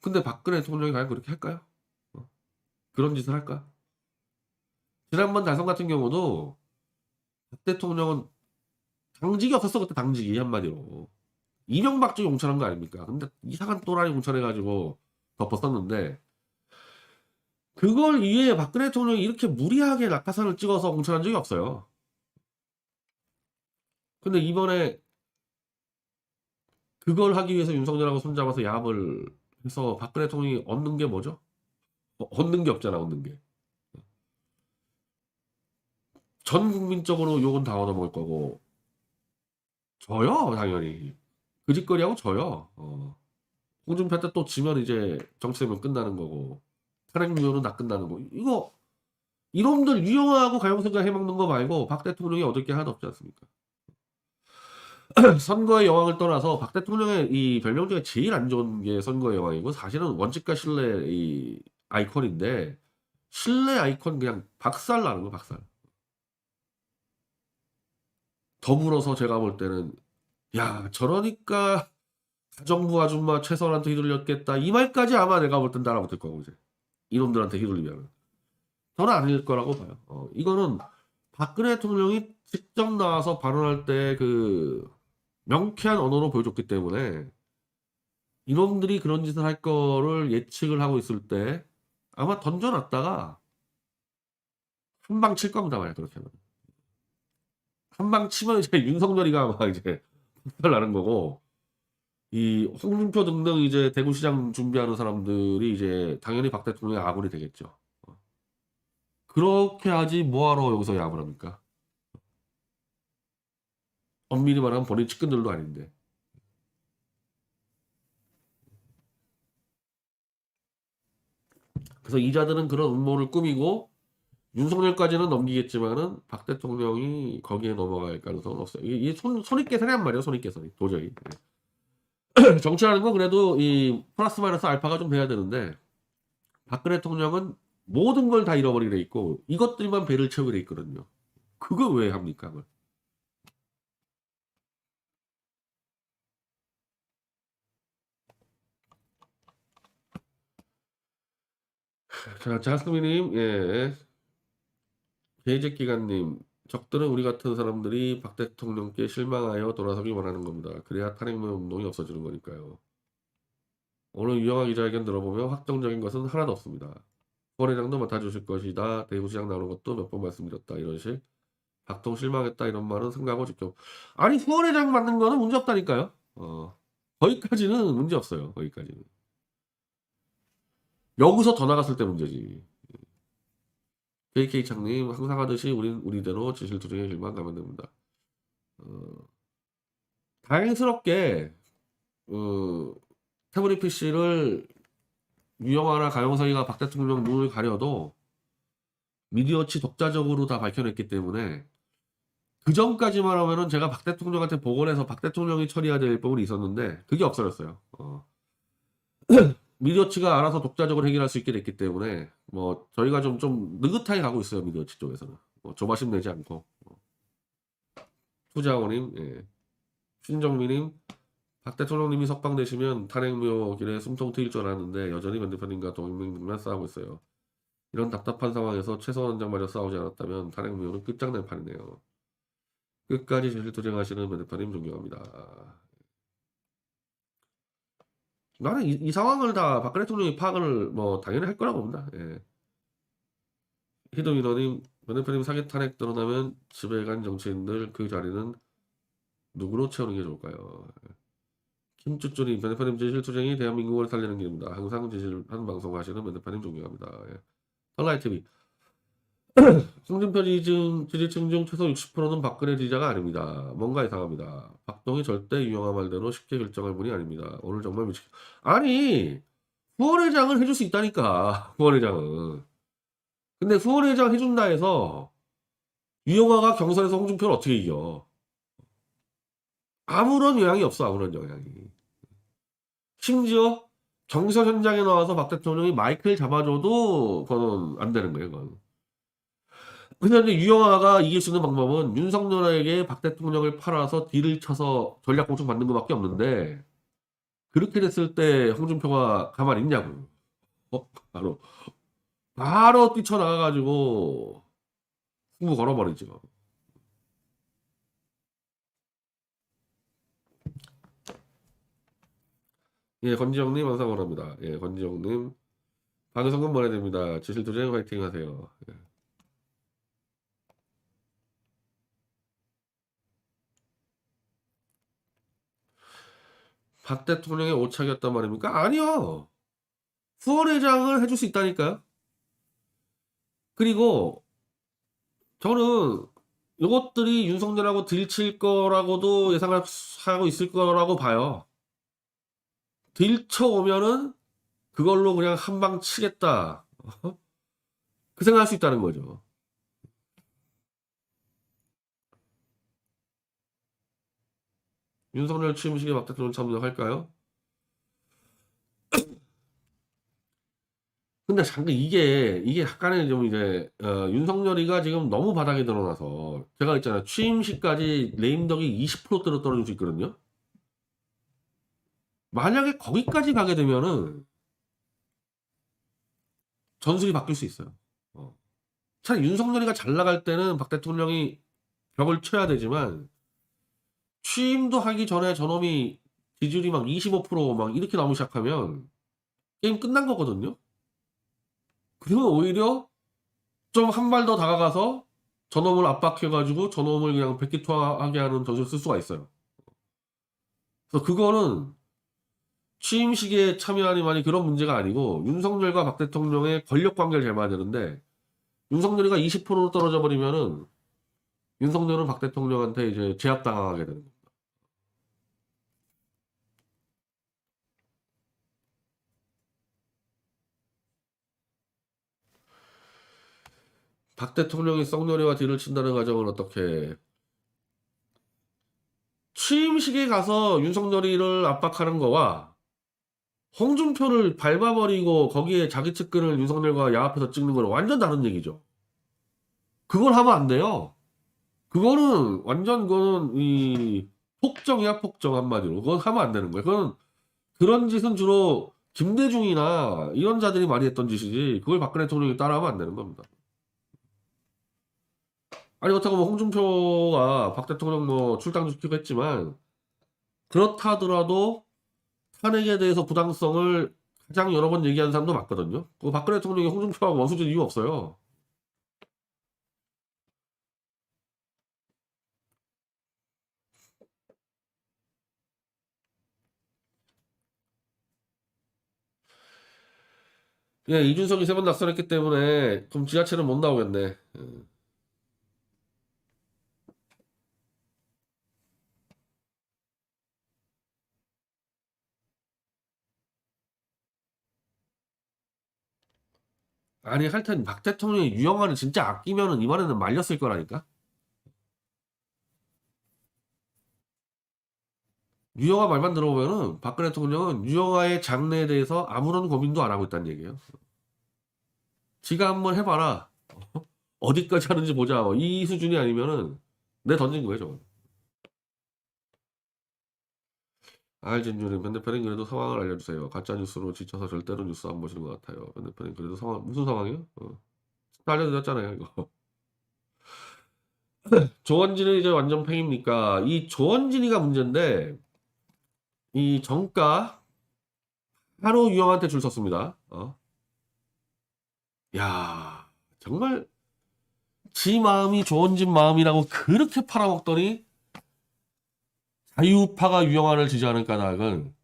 근데 박근혜 대통령이 과연 그렇게 할까요? 그런 짓을 할까? 지난번 달성 같은 경우도 박 대통령은 당직이 없었어, 그때. 당직이 한마디로 이명박 쪽 용천한 거 아닙니까? 근데 이상한 또라이 용천해가지고 덮었었는데, 그걸 이외에 박근혜 대통령이 이렇게 무리하게 낙하산을 찍어서 공천한 적이 없어요. 근데 이번에 그걸 하기 위해서 윤석열하고 손잡아서 야합을 해서 박근혜 대통령이 얻는 게 뭐죠? 얻는 게 없잖아, 얻는 게. 전 국민적으로 욕은 다 얻어먹을 거고, 져요, 당연히. 그 짓거리하고 져요. 홍준표 때 또 지면 이제 정치되면 끝나는 거고, 탄핵무효는 다 끝나는 거. 이거 이놈들 유영하고 가용석가 해먹는 거 말고 박 대통령이 얻을 게 하나도 없지 않습니까? 선거의 여왕을 떠나서 박 대통령의 이 별명 중에 제일 안 좋은 게 선거의 여왕이고, 사실은 원칙과 신뢰의 이 아이콘인데, 신뢰 아이콘 그냥 박살 나는 거, 박살. 더불어서 제가 볼 때는 야, 저러니까 가정부 아줌마 최선한테 휘둘렸겠다, 이 말까지 아마 내가 볼 땐 달아붙을 거고, 이제 이놈들한테 휘둘리면 저는 아닐 거라고 봐요. 이거는 박근혜 대통령이 직접 나와서 발언할 때 그 명쾌한 언어로 보여줬기 때문에 이놈들이 그런 짓을 할 거를 예측을 하고 있을 때 아마 던져놨다가 한 방 칠 겁니다. 만약 그렇게 하면. 한 방 치면 이제 윤석열이가 아마 이제 폭발 나는 거고, 이 홍준표 등등 이제 대구시장 준비하는 사람들이 이제 당연히 박 대통령의 아군이 되겠죠. 그렇게 하지 뭐하러 여기서 야구를 합니까? 엄밀히 말하면 본인 측근들도 아닌데. 그래서 이자들은 그런 음모를 꾸미고 윤석열까지는 넘기겠지만은 박 대통령이 거기에 넘어갈 가능성은 없어요. 이 손익계산이란 말이에요. 손익계산이 도저히. 정치라는 건 그래도 이 플러스 마이너스 알파가 좀 돼야 되는데 박근혜 대통령은 모든 걸 다 잃어버리게 있고 이것들만 배를 채우게 있거든요. 그걸 왜 합니까? 그걸? 자, 자스민님, 예. 계획기관님, 적들은 우리 같은 사람들이 박 대통령께 실망하여 돌아서기 원하는 겁니다. 그래야 탄핵문 운동이 없어지는 거니까요. 오늘 유영하 기자회견 들어보면 확정적인 것은 하나도 없습니다. 후원회장도 맡아주실 것이다. 대구시장 나오는 것도 몇 번 말씀드렸다. 이런 식. 박통 실망했다. 이런 말은 생각하고 직접. 아니 후원회장 맡는 거는 문제 없다니까요. 거기까지는 문제 없어요. 거기까지는. 여기서 더 나갔을 때 문제지. KK 창님 항상 하듯이 우린 우리대로 진실투쟁의 길만 가면 됩니다. 다행스럽게 태블릿 PC를 유영하나 가영석이가 박 대통령 눈을 가려도 미디어치 독자적으로 다 밝혀냈기 때문에 그 전까지만 하면은 제가 박 대통령한테 복원해서 박 대통령이 처리해야 될 부분이 있었는데 그게 없어졌어요. 미디어치가 알아서 독자적으로 해결할 수 있게 됐기 때문에 뭐 저희가 좀 느긋하게 가고 있어요. 미디어치 쪽에서는 조바심 내지 않고. 투자원님, 예. 신정민님, 박 대통령님이 석방되시면 탄핵묘 길에 숨통 트일 줄 알았는데 여전히 변 대표님과 동맹들만 싸우고 있어요. 이런 답답한 상황에서 최소한 원장마저 싸우지 않았다면 탄핵묘는 끝장날 판이네요. 끝까지 진실투쟁하시는 변 대표님 존경합니다. 나는 이 상황을 다 박근혜 대통령이 파악을 뭐 당연히 할 거라고 봅니다. 예. 희동인원님, 변 대표님 사기 탄핵 드러나면 집에 간 정치인들 그 자리는 누구로 채우는 게 좋을까요? 김쭈쭈님, 변 대표님 진실투쟁이 대한민국을 살리는 길입니다. 항상 진실한 방송 하시는 변 대표님 존경합니다. 예. 털라이TV. 홍준표 지지층 중 최소 60%는 박근혜 지지자가 아닙니다. 뭔가 이상합니다. 박동희 절대 유영하 말대로 쉽게 결정할 분이 아닙니다. 오늘 정말 아니 후원회장을 해줄 수 있다니까. 후원회장은. 근데 후원회장 해준다 해서 유영하가 경선에서 홍준표를 어떻게 이겨? 아무런 영향이 없어. 아무런 영향이. 심지어 경선 현장에 나와서 박 대통령이 마이크를 잡아줘도 그건 안 되는 거예요. 그건. 근데 유영하가 이길 수 있는 방법은 윤석열에게 박 대통령을 팔아서 딜을 쳐서 전략 공천 받는 것밖에 없는데 그렇게 됐을 때 홍준표가 가만히 있냐고. 바로 뛰쳐나가가지고 승부 걸어버리죠. 예, 건지영님 항상 원합니다. 예, 건지영님 방송금 보내야 됩니다. 지실투쟁 화이팅 하세요. 예. 박 대통령의 오착이었단 말입니까? 아니요. 후원회장을 해줄 수 있다니까요. 그리고 저는 이것들이 윤석열하고 들칠 거라고도 예상하고 있을 거라고 봐요. 들쳐오면은 그걸로 그냥 한 방 치겠다. 그 생각할 수 있다는 거죠. 윤석열 취임식에 박 대통령 참석할까요? 근데 잠깐 이게 약간의 좀 이제 윤석열이가 지금 너무 바닥에 드러나서 제가 있잖아요. 취임식까지 레임덕이 20%대로 떨어질 수 있거든요. 만약에 거기까지 가게 되면은 전술이 바뀔 수 있어요. 차라리 윤석열이가 잘 나갈 때는 박 대통령이 벽을 쳐야 되지만 취임도 하기 전에 저놈이 지지율이 막 25% 막 이렇게 나오기 시작하면 게임 끝난 거거든요. 그러면 오히려 좀 한 발 더 다가가서 저놈을 압박해가지고 저놈을 그냥 백기투하하게 하는 전술을 쓸 수가 있어요. 그래서 그거는 취임식에 참여하니 많이 그런 문제가 아니고 윤석열과 박 대통령의 권력 관계를 잘 봐야 되는데 윤석열이가 20%로 떨어져 버리면은 윤석열은 박 대통령한테 이제 제압당하게 되는 거예요. 박 대통령이 썩노리와 딜을 친다는 가정은 어떻게 취임식에 가서 윤석열이를 압박하는 거와 홍준표를 밟아버리고 거기에 자기 측근을 윤석열과 야합해서 찍는 거는 완전 다른 얘기죠. 그걸 하면 안 돼요. 그거는 완전 그거는 이 폭정이야 폭정 한마디로. 그건 하면 안 되는 거예요. 그건 그런 짓은 주로 김대중이나 이런 자들이 많이 했던 짓이지 그걸 박근혜 대통령이 따라하면 안 되는 겁니다. 아니 그렇다고 뭐 홍준표가 박 대통령 뭐 출당 시키고 했지만 그렇다 하더라도 탄핵에 대해서 부당성을 가장 여러 번 얘기한 사람도 맞거든요. 그 박근혜 대통령이 홍준표하고 원수질 이유 없어요. 예, 이준석이 3번 낙선했기 때문에 그럼 지하철은 못 나오겠네. 아니 하여튼 박 대통령이 유영아를 진짜 아끼면은 이번에는 말렸을 거라니까. 유영아 말만 들어보면은 박근혜 대통령은 유영아의 장래에 대해서 아무런 고민도 안 하고 있다는 얘기예요. 지가 한번 해봐라. 어디까지 하는지 보자. 이 수준이 아니면은 내 던진 거예요, 저건. 알진주님, 반대편은 그래도 상황을 알려주세요. 가짜 뉴스로 지쳐서 절대로 뉴스 안 보시는 것 같아요. 반대편은 그래도 상황 무슨 상황이요? 다 알려드렸잖아요, 이거. 조원진은 이제 완전 팽입니까? 이 조원진이가 문제인데 이 정가 하루 유영한테 줄 섰습니다. 야, 정말 지 마음이 조원진 마음이라고 그렇게 팔아먹더니 자유파가 유영한을 지지하는 까닭은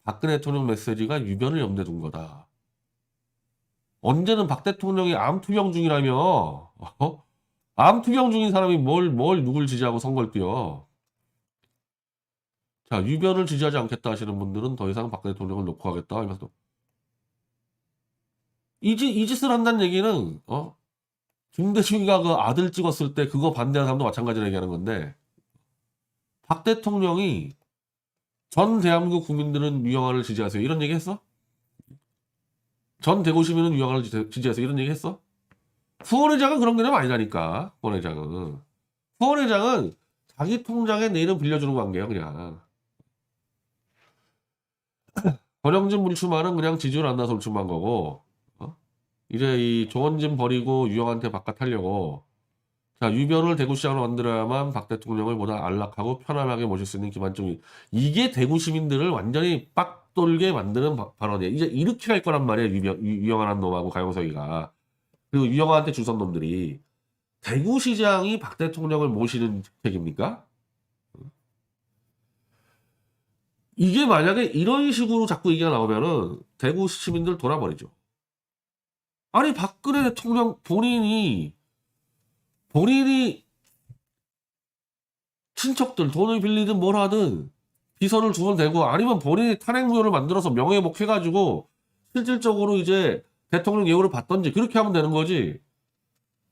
박근혜 대통령 메시지가 유변을 염두에 둔 거다. 언제는 박 대통령이 암투병 중이라며 암투병 중인 사람이 뭘 누굴 지지하고 선거를 뛰어. 자, 유변을 지지하지 않겠다 하시는 분들은 더 이상 박근혜 대통령을 놓고 하겠다 하면서 이 짓을 한다는 얘기는 김대중이가 그 아들 찍었을 때 그거 반대하는 사람도 마찬가지로 얘기하는 건데 박 대통령이 전 대한민국 국민들은 유영아를 지지하세요 이런 얘기 했어? 전 대구 시민은 유영아를 지지하세요 이런 얘기 했어? 후원회장은 그런 개념 아니라니까. 후원회장은 자기 통장에 내 이름 빌려주는 관계예요 그냥. 권영진 물출마는 그냥 지지율 안 나서 물출마한 거고 이제 이 조원진 버리고 유영한테 바깥하려고 자 유변을 대구시장으로 만들어야만 박 대통령을 보다 안락하고 편안하게 모실 수 있는 기반점이 이게 대구 시민들을 완전히 빡 돌게 만드는 발언이에요. 이제 이렇게 갈 거란 말이에요. 유영한 놈하고 가영석이가. 그리고 유영한테 주선 놈들이 대구시장이 박 대통령을 모시는 책입니까? 이게 만약에 이런 식으로 자꾸 얘기가 나오면은 대구 시민들 돌아버리죠. 아니 박근혜 대통령 본인이 친척들 돈을 빌리든 뭘 하든 비서를 두 번 대고 아니면 본인이 탄핵무효를 만들어서 명예복 해가지고 실질적으로 이제 대통령 예우를 받던지 그렇게 하면 되는 거지.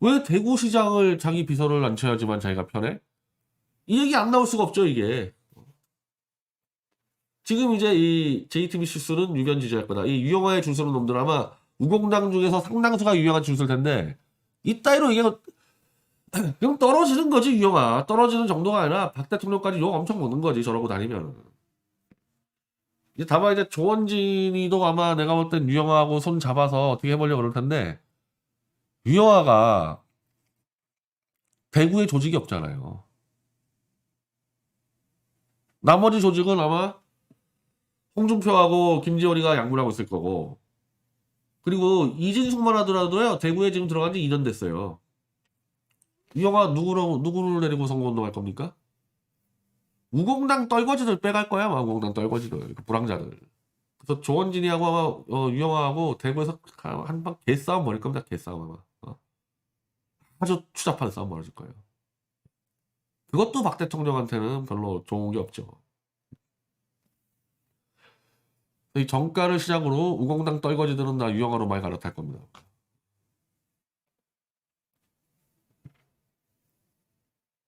왜 대구시장을 자기 비서를 앉혀야지만 자기가 편해? 이 얘기 안 나올 수가 없죠 이게. 지금 이제 이 JTBC수는 유변 지지할 거다. 이 유영아에 줄 서는 놈들 아마 우공당 중에서 상당수가 유영아 줄 설 텐데 이따위로 이게 그럼 떨어지는 거지 유영아. 떨어지는 정도가 아니라 박 대통령까지 욕 엄청 먹는 거지 저러고 다니면. 이제 다만 이제 조원진이도 아마 내가 볼 땐 유영아하고 손 잡아서 어떻게 해보려고 그럴 텐데 유영아가 대구에 조직이 없잖아요. 나머지 조직은 아마 홍준표하고 김지원이가 양분하고 있을 거고 그리고 이진숙만 하더라도요, 대구에 지금 들어간 지 2년 됐어요. 유영아 누구를 데리고 선거운동할 겁니까? 우공당 떨거지들 빼갈 거야, 아마 우공당 떨거지들, 그 불황자들. 그래서 조원진이하고 아마 유영아하고 대구에서 한 방 개싸움 벌일 겁니다. 개싸움 아마. 아주 추잡한 싸움 벌어질 거예요. 그것도 박 대통령한테는 별로 좋은 게 없죠. 이 정가를 시작으로 우공당 떨거지들은 다 유영아로 많이 갈아탈 겁니다.